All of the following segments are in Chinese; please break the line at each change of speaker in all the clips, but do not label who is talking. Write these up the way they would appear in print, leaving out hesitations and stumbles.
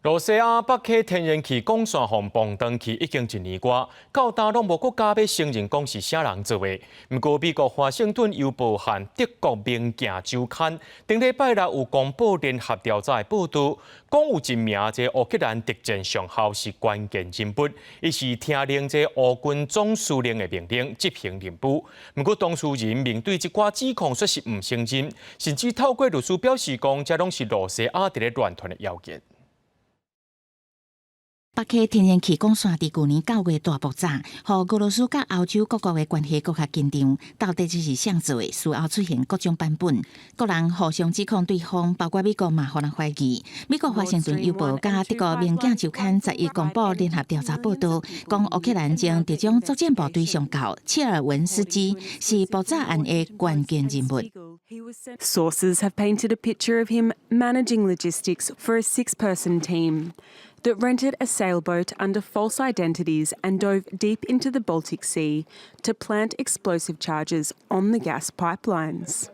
罗西亚北溪天然气管线防崩断期已经1年多，到今拢无国家要承认讲是啥人做的。不过，美国华盛顿邮报和德国《明镜周刊》顶礼拜六有公布联合调查的报道，讲有一名这乌克兰敌战上校是关键人物，伊是听令这乌军总司令的命令执行任务。不过，当事人面对这寡指控，说是唔承认，甚至透过律师表示讲，这拢是罗西亚伫咧乱传的谣言。
北溪天然气管线伫去年9月大爆炸，和俄罗斯甲欧洲各国的关系搁较紧张。到底这是谁做的？事后出现各种版本，各人互相指控对方，包括美国嘛，互人怀疑。美国华盛顿邮报甲德国《明镜周刊》11公布联合调查报道，讲乌克兰将敌将作战部队上校切尔文斯基是爆炸案的关键人物。
Sources have painted a picture of him managing logistics for a six-person team that rented a sailboat under false identities and dove deep into the Baltic Sea to plant explosive charges on the gas pipelines.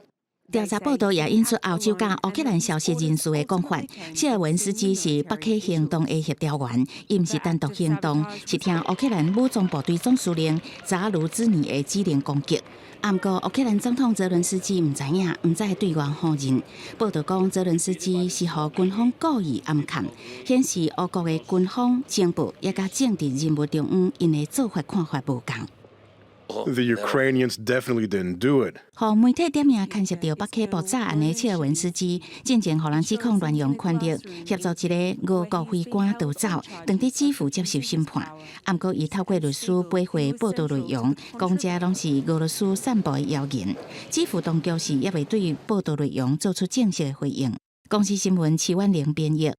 调查报道也引述欧洲甲乌克兰消息人士的讲法，谢尔文斯基是北溪行动的协调员，伊毋是单独行动，是听乌克兰武装部队总司令扎卢兹尼的指令攻击。不过，乌克兰总统泽伦斯基唔知影，唔再对外否认。报道讲，泽伦斯基是互军方故意暗藏，显示俄国的军方、情报也甲政治人物中央因的做法看法无共。
The Ukrainians definitely didn't do it.
互媒体点名牵涉到北溪爆炸案的切尔文斯基，进前互人指控乱用权力协助一个俄国飞官逃走，当地基辅接受审判。不过，伊透过律师背回报道内容，讲这拢是俄罗斯散布的谣言。基辅当局是也未对报道内容做出正式的回应。公司新闻7万0编译。